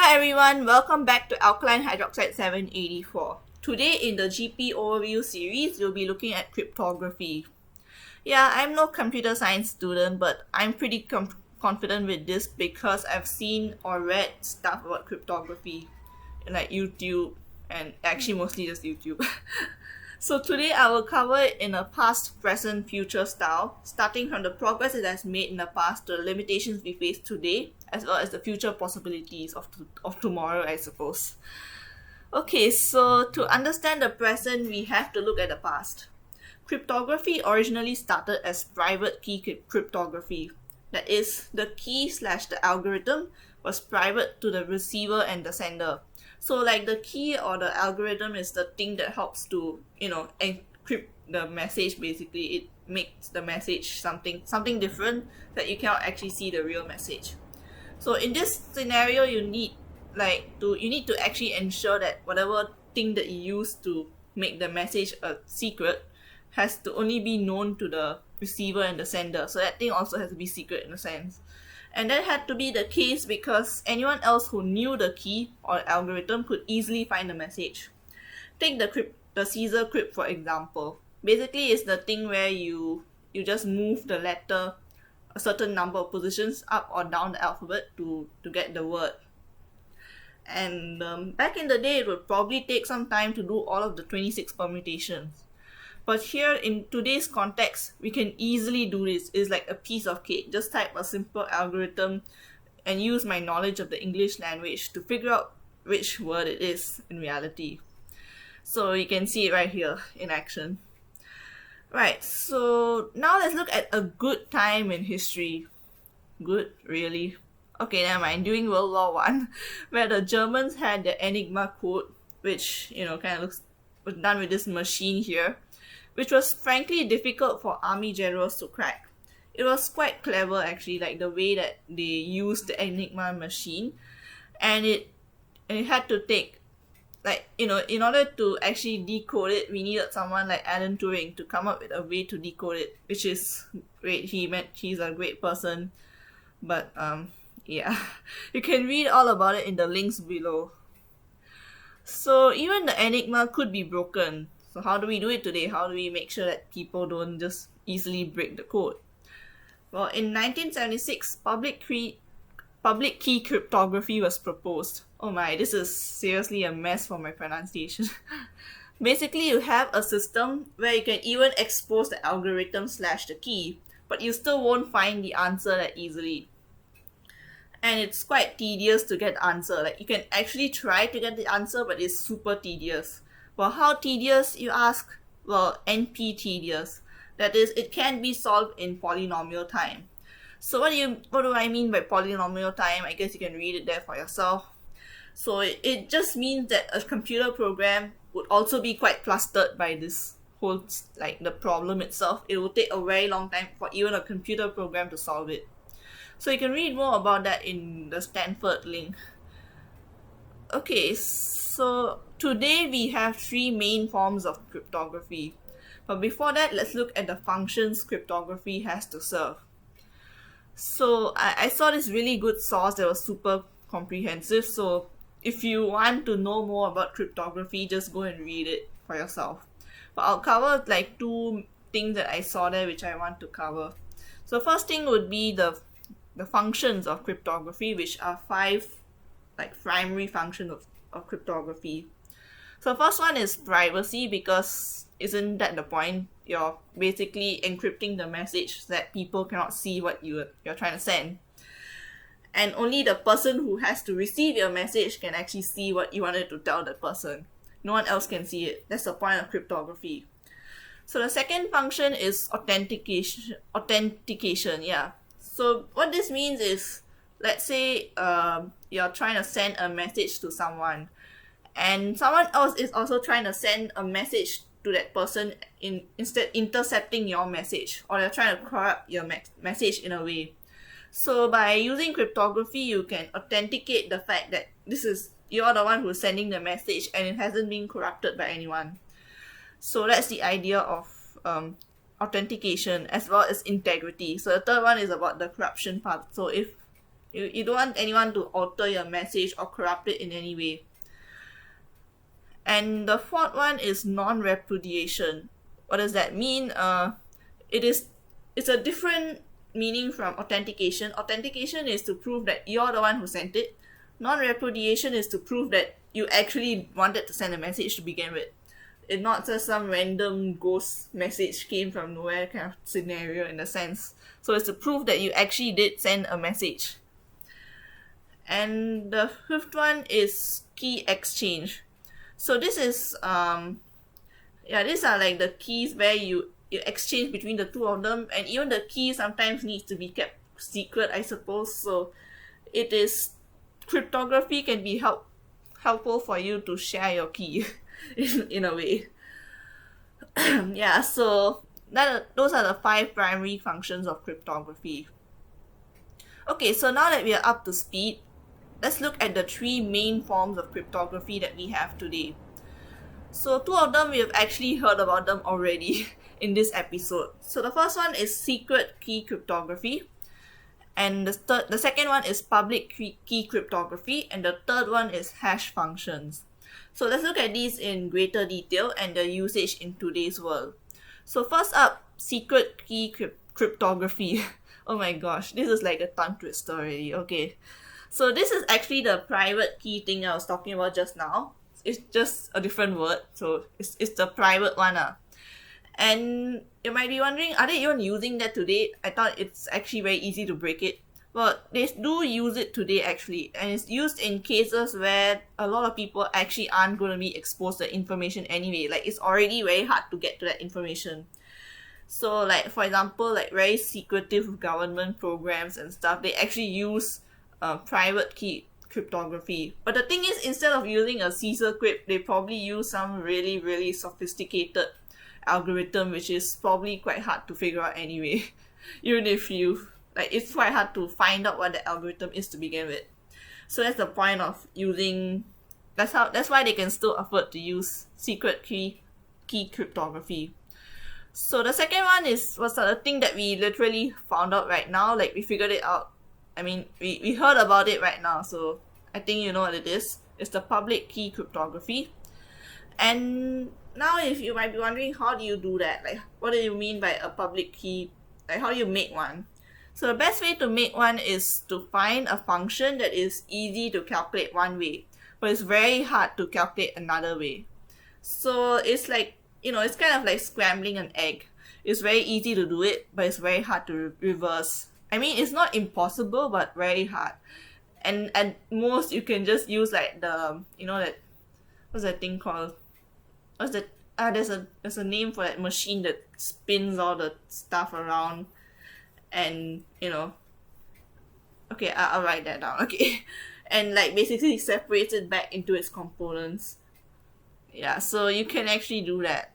Hi everyone, welcome back to Alkaline Hydroxide 784. Today in the GP overview series, we'll be looking at cryptography. Yeah, I'm no computer science student, but I'm pretty confident with this because I've seen or read stuff about cryptography in like YouTube and actually mostly just YouTube. So today I will cover it in a past, present, future style, starting from the progress it has made in the past to the limitations we face today, as well as the future possibilities of tomorrow, I suppose. Okay, so to understand the present, we have to look at the past. Cryptography originally started as private key cryptography. That is, the key slash the algorithm was private to the receiver and the sender. So like the key or the algorithm is the thing that helps to, encrypt the message basically. It makes the message something different that you cannot actually see the real message. So in this scenario you need to actually ensure that whatever thing that you use to make the message a secret has to only be known to the receiver and the sender. So that thing also has to be secret in a sense. And that had to be the case because anyone else who knew the key or algorithm could easily find the message. Take the Caesar crypt for example. Basically, it's the thing where you just move the letter a certain number of positions up or down the alphabet to get the word. And back in the day, it would probably take some time to do all of the 26 permutations. But here in today's context, we can easily do this. It's like a piece of cake. Just type a simple algorithm and use my knowledge of the English language to figure out which word it is in reality. So you can see it right here in action. Right, so now let's look at a good time in history. Good, really? Okay, never mind. During World War One, where the Germans had the Enigma code, which kind of was done with this machine here, which was frankly difficult for army generals to crack. It was quite clever actually, like the way that they used the Enigma machine, and it had to take in order to actually decode it, we needed someone like Alan Turing to come up with a way to decode it, which is great. He's a great person, but yeah, you can read all about it in the links below. So even the Enigma could be broken. So how do we do it today? How do we make sure that people don't just easily break the code? Well, in 1976, public key cryptography was proposed. Oh my, this is seriously a mess for my pronunciation. Basically, you have a system where you can even expose the algorithm slash the key, but you still won't find the answer that easily. And it's quite tedious to get the answer. Like you can actually try to get the answer, but it's super tedious. Well, how tedious, you ask? Well, NP tedious. That is, it can be solved in polynomial time. So what do I mean by polynomial time? I guess you can read it there for yourself. So it just means that a computer program would also be quite clustered by this whole, like the problem itself. It will take a very long time for even a computer program to solve it. So you can read more about that in the Stanford link. Okay, so today we have three main forms of cryptography. But before that, let's look at the functions cryptography has to serve. So I saw this really good source that was super comprehensive. So if you want to know more about cryptography, just go and read it for yourself. But I'll cover like two things that I saw there which I want to cover. So first thing would be the functions of cryptography, which are five like primary functions of cryptography. So first one is privacy, because isn't that the point? You're basically encrypting the message so that people cannot see what you're trying to send. And only the person who has to receive your message can actually see what you wanted to tell that person. No one else can see it. That's the point of cryptography. So the second function is authentication, yeah. So what this means is, let's say you're trying to send a message to someone, and someone else is also trying to send a message to that person, instead intercepting your message, or they're trying to corrupt your message in a way. So by using cryptography, you can authenticate the fact that you're the one who's sending the message and it hasn't been corrupted by anyone. So that's the idea of authentication as well as integrity. So the third one is about the corruption part. So if You don't want anyone to alter your message or corrupt it in any way. And the fourth one is non-repudiation. What does that mean? It's a different meaning from authentication. Authentication is to prove that you're the one who sent it. Non-repudiation is to prove that you actually wanted to send a message to begin with. It's not just some random ghost message came from nowhere kind of scenario in a sense. So it's to prove that you actually did send a message. And the fifth one is key exchange. So this is these are like the keys where you exchange between the two of them, and even the key sometimes needs to be kept secret, I suppose. So it is cryptography can be helpful for you to share your key in a way. Yeah, so those are the 5 primary functions of cryptography. Okay, so now that we are up to speed, let's look at the 3 main forms of cryptography that we have today. So 2 of them we have actually heard about them already in this episode. So the first one is secret key cryptography, and the second one is public key cryptography, and the third one is hash functions. So let's look at these in greater detail and the usage in today's world. So first up, secret key cryptography. Oh my gosh, this is like a tongue twister already. Okay, so this is actually the private key thing I was talking about just now. It's just a different word, so it's the private one. And you might be wondering, are they even using that today? I thought it's actually very easy to break it. But they do use it today actually, and it's used in cases where a lot of people actually aren't going to be exposed to information anyway. Like it's already very hard to get to that information. So like for example, like very secretive government programs and stuff, they actually use private key cryptography. But the thing is, instead of using a Caesar crypt, they probably use some really, really sophisticated algorithm, which is probably quite hard to figure out anyway. Even if you like, it's quite hard to find out what the algorithm is to begin with. So that's the point of using. That's why they can still afford to use secret key cryptography. So the second one was the thing that we literally found out right now. Like we figured it out. I mean, we heard about it right now, so I think you know what it is. It's the public key cryptography. And now if you might be wondering, how do you do that? Like, what do you mean by a public key? Like, how do you make one? So the best way to make one is to find a function that is easy to calculate one way, but it's very hard to calculate another way. So it's like, it's kind of like scrambling an egg. It's very easy to do it, but it's very hard to reverse. I mean, it's not impossible, but very hard. And at most, you can just use like the, what's that thing called? There's a name for that machine that spins all the stuff around, and okay, I'll write that down. Okay, and like basically separates it back into its components. Yeah, so you can actually do that.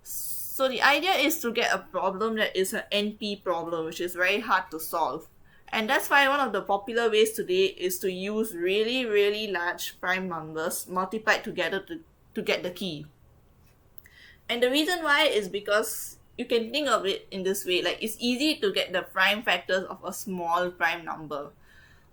So the idea is to get a problem that is an NP problem, which is very hard to solve. And that's why one of the popular ways today is to use really, really large prime numbers multiplied together to get the key. And the reason why is because you can think of it in this way, like it's easy to get the prime factors of a small prime number,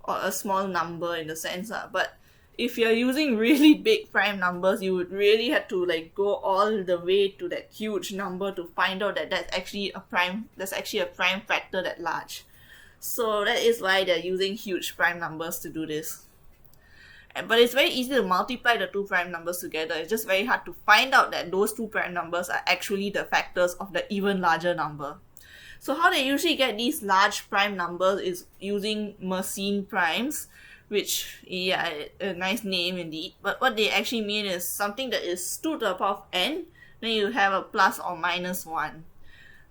or a small number in the sense, but if you're using really big prime numbers, you would really have to like go all the way to that huge number to find out that that's actually a prime factor that large. So that is why they're using huge prime numbers to do this. But it's very easy to multiply the 2 prime numbers together. It's just very hard to find out that those 2 prime numbers are actually the factors of the even larger number. So how they usually get these large prime numbers is using Mersenne primes, which, yeah, a nice name indeed. But what they actually mean is something that is 2 to the power of n, then you have a plus or minus 1.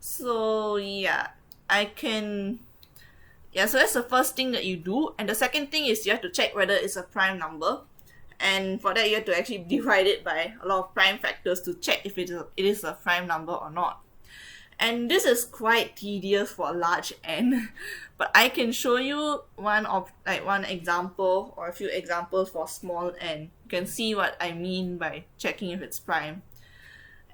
So yeah, so that's the first thing that you do. And the second thing is you have to check whether it's a prime number. And for that, you have to actually divide it by a lot of prime factors to check if it is a prime number or not. And this is quite tedious for a large n. But I can show you one example or a few examples for small n. You can see what I mean by checking if it's prime.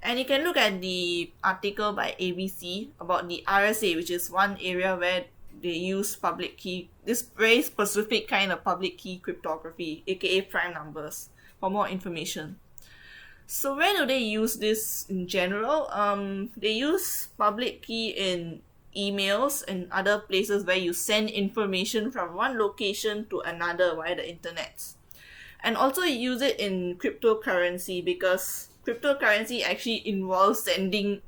And you can look at the article by ABC about the RSA, which is one area where they use public key, this very specific kind of public key cryptography, aka prime numbers, for more information. So where do they use this in general? They use public key in emails and other places where you send information from one location to another via the internet. And also use it in cryptocurrency, because cryptocurrency actually involves sending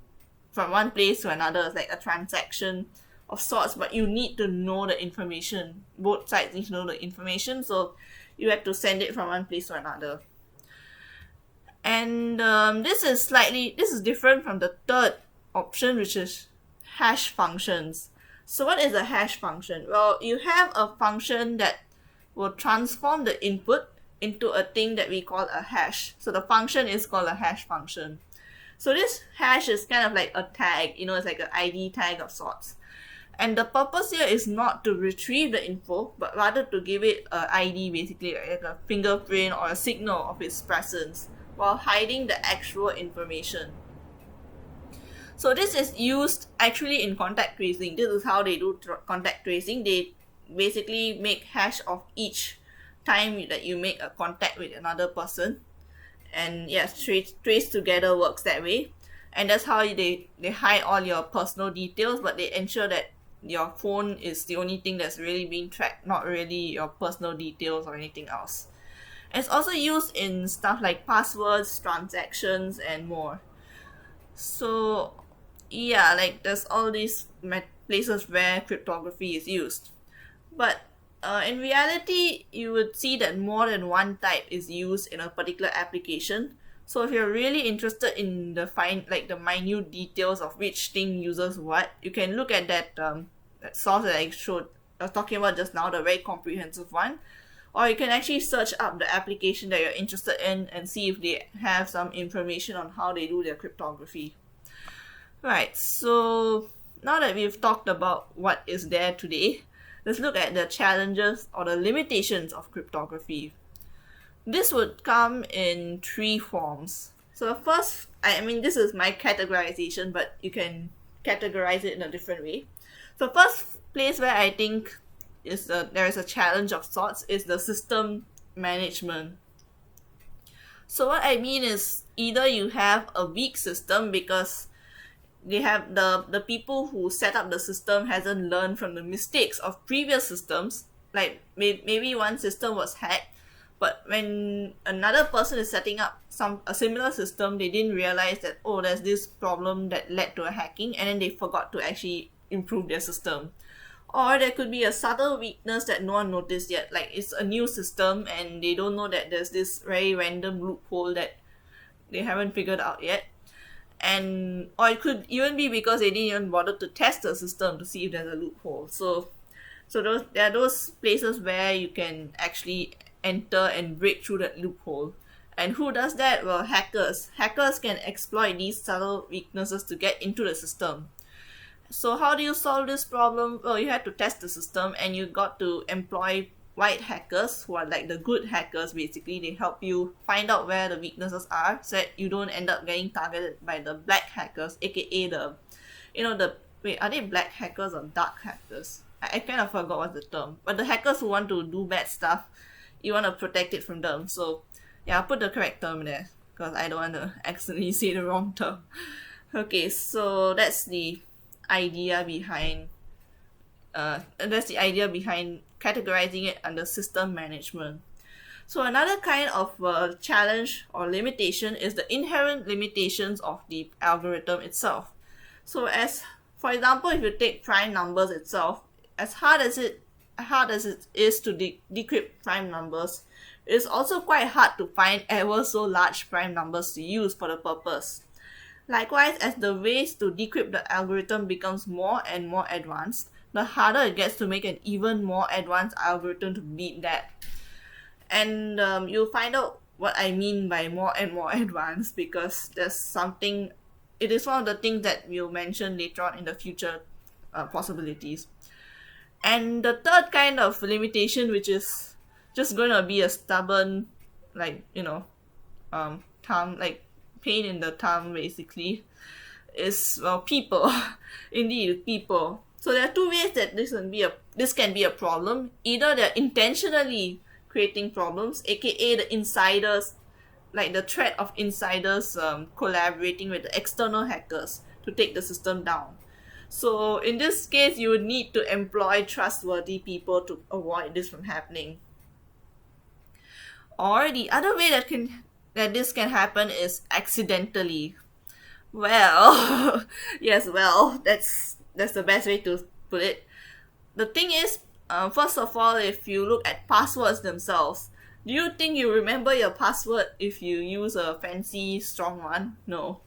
from one place to another. It's like a transaction of sorts, but you need to know the information. Both sides need to know the information, so you have to send it from one place to another. And this is different from the third option, which is hash functions. So what is a hash function? Well, you have a function that will transform the input into a thing that we call a hash. So the function is called a hash function. So this hash is kind of like a tag, it's like an ID tag of sorts. And the purpose here is not to retrieve the info, but rather to give it an ID, basically, like a fingerprint or a signal of its presence, while hiding the actual information. So this is used actually in contact tracing. This is how they do contact tracing. They basically make hash of each time that you make a contact with another person. And yes, trace together works that way. And that's how they hide all your personal details, but they ensure that your phone is the only thing that's really being tracked, not really your personal details or anything else. It's also used in stuff like passwords, transactions, and more. So yeah, like there's all these places where cryptography is used. But in reality, you would see that more than one type is used in a particular application. So if you're really interested in the minute details of which thing uses what, you can look at that source that I was talking about just now, the very comprehensive one. Or you can actually search up the application that you're interested in and see if they have some information on how they do their cryptography. Right, so now that we've talked about what is there today, let's look at the challenges or the limitations of cryptography. This would come in three forms. So the first, this is my categorization, but you can categorize it in a different way. So first place where I think there is a challenge of sorts is the system management. So what I mean is, either you have a weak system because they have the people who set up the system hasn't learned from the mistakes of previous systems. Like maybe one system was hacked, but when another person is setting up a similar system, they didn't realize that, there's this problem that led to a hacking, and then they forgot to actually improve their system. Or there could be a subtle weakness that no one noticed yet, like it's a new system and they don't know that there's this very random loophole that they haven't figured out yet. Or it could even be because they didn't even bother to test the system to see if there's a loophole. So there are those places where you can actually enter and break through that loophole. And who does that? Well, hackers. Hackers can exploit these subtle weaknesses to get into the system. So how do you solve this problem? Well, you had to test the system, and you got to employ white hackers, who are like the good hackers. Basically, they help you find out where the weaknesses are, so that you don't end up getting targeted by the black hackers, aka are they black hackers or dark hackers? I kind of forgot what's the term, but the hackers who want to do bad stuff, you want to protect it from them. So yeah, I'll put the correct term there because I don't want to accidentally say the wrong term. Okay, so that's the idea behind categorizing it under system management. So another kind of challenge or limitation is the inherent limitations of the algorithm itself. So for example, if you take prime numbers itself, as hard as it is to decrypt prime numbers, it is also quite hard to find ever so large prime numbers to use for the purpose. Likewise, as the ways to decrypt the algorithm becomes more and more advanced, the harder it gets to make an even more advanced algorithm to beat that. And you'll find out what I mean by more and more advanced, because it is one of the things that we'll mention later on in the future possibilities. And the third kind of limitation, which is just going to be a stubborn, pain in the thumb, basically, is people. Indeed, people. So there are two ways that this can be a problem. Either they're intentionally creating problems, aka the insiders, like the threat of insiders collaborating with the external hackers to take the system down. So in this case, you would need to employ trustworthy people to avoid this from happening. Or the other way that this can happen is accidentally. Well, yes, well, that's the best way to put it. The thing is, first of all, if you look at passwords themselves, do you think you remember your password if you use a fancy, strong one? No.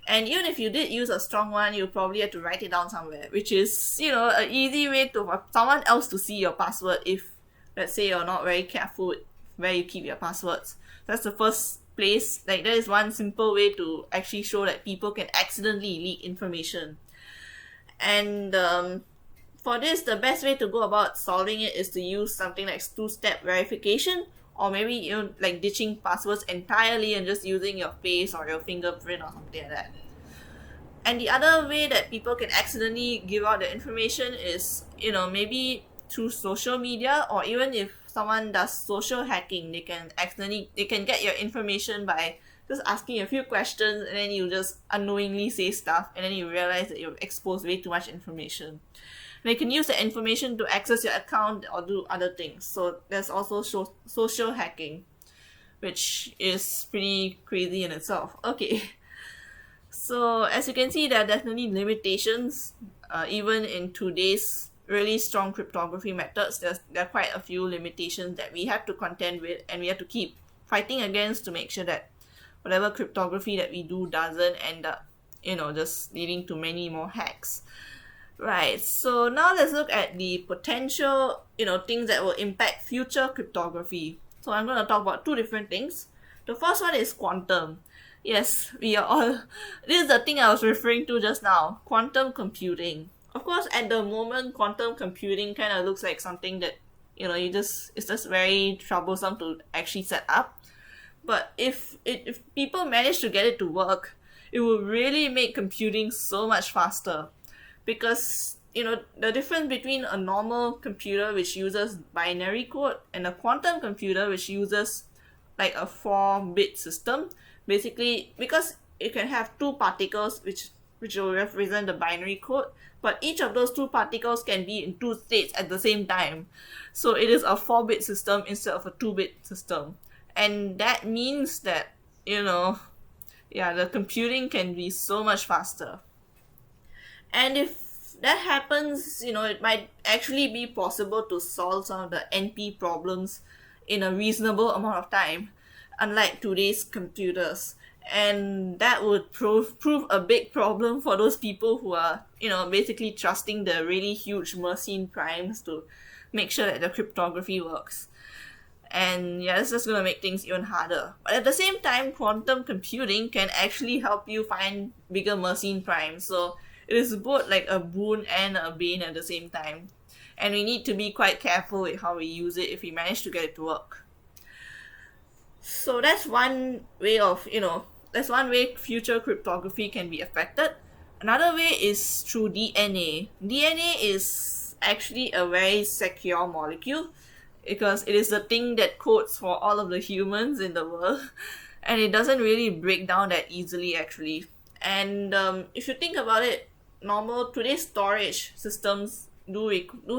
And even if you did use a strong one, you probably have to write it down somewhere, which is, an easy way for someone else to see your password if, let's say, you're not very careful with where you keep your passwords. That's the first place. Like, that is one simple way to actually show that people can accidentally leak information. And for this, the best way to go about solving it is to use something like two-step verification, or maybe like ditching passwords entirely and just using your face or your fingerprint or something like that. And the other way that people can accidentally give out the information is, maybe through social media, or even if someone does social hacking, they can get your information by just asking a few questions, and then you just unknowingly say stuff, and then you realize that you've exposed way too much information. They can use the information to access your account or do other things. So there's also social hacking, which is pretty crazy in itself. Okay. So as you can see, there are definitely limitations. Even in today's really strong cryptography methods, there are quite a few limitations that we have to contend with, and we have to keep fighting against to make sure that whatever cryptography that we do doesn't end up, just leading to many more hacks. Right, so now let's look at the potential, things that will impact future cryptography. So I'm going to talk about two different things. The first one is quantum. Yes, this is the thing I was referring to just now, quantum computing. Of course, at the moment, quantum computing kind of looks like something that, it's just very troublesome to actually set up. But if people manage to get it to work, it will really make computing so much faster. Because, the difference between a normal computer which uses binary code and a quantum computer which uses like a 4-bit system, basically, because it can have two particles which will represent the binary code, but each of those two particles can be in two states at the same time. So it is a 4-bit system instead of a 2-bit system. And that means that, the computing can be so much faster. And if that happens, it might actually be possible to solve some of the NP problems in a reasonable amount of time, unlike today's computers. And that would prove a big problem for those people who are, basically trusting the really huge Mersenne primes to make sure that the cryptography works. And yeah, it's just going to make things even harder. But at the same time, quantum computing can actually help you find bigger Mersenne primes. So it is both like a boon and a bane at the same time. And we need to be quite careful with how we use it if we manage to get it to work. So that's one way future cryptography can be affected. Another way is through DNA. DNA is actually a very secure molecule because it is the thing that codes for all of the humans in the world. And it doesn't really break down that easily actually. And if you think about it, today's storage systems do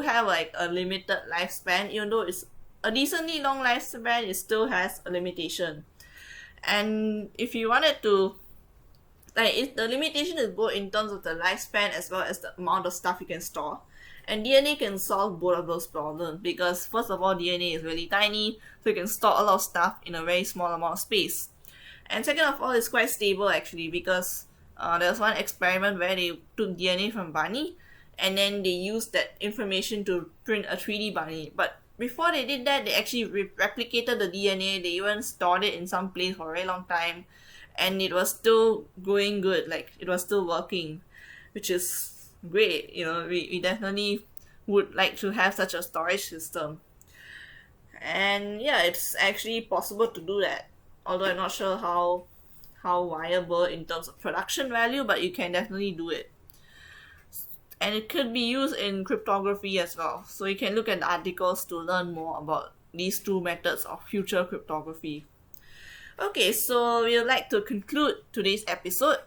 have like a limited lifespan. Even though it's a decently long lifespan, it still has a limitation. And if you wanted to, the limitation is both in terms of the lifespan as well as the amount of stuff you can store. And DNA can solve both of those problems because first of all, DNA is really tiny, so you can store a lot of stuff in a very small amount of space. And second of all, it's quite stable actually because there was one experiment where they took DNA from bunny and then they used that information to print a 3D bunny. But before they did that, they actually replicated the DNA. They even stored it in some place for a very long time, and it was still going good. Like it was still working, which is great. We definitely would like to have such a storage system. And yeah, it's actually possible to do that. Although I'm not sure how viable in terms of production value, but you can definitely do it. and it could be used in cryptography as well. So you can look at the articles to learn more about these two methods of future cryptography. Okay, so we would like to conclude today's episode.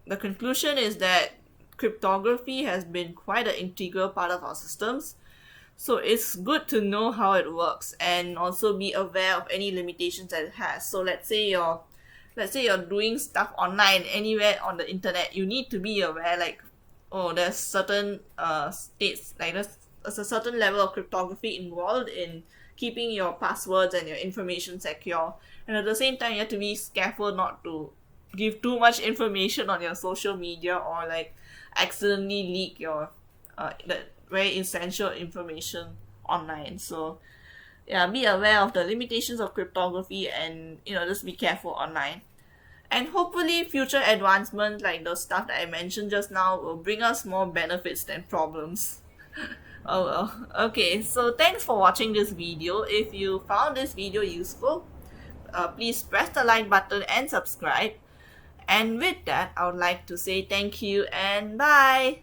The conclusion is that cryptography has been quite an integral part of our systems. So it's good to know how it works and also be aware of any limitations that it has. So let's say you're doing stuff online anywhere on the internet, you need to be aware, like, oh, there's certain states, like there's a certain level of cryptography involved in keeping your passwords and your information secure. And at the same time, you have to be careful not to give too much information on your social media or like accidentally leak your that very essential information online. So yeah, be aware of the limitations of cryptography and just be careful online. And hopefully future advancements like the stuff that I mentioned just now will bring us more benefits than problems. Oh well. Okay, so thanks for watching this video. If you found this video useful, please press the like button and subscribe. And with that, I would like to say thank you and bye.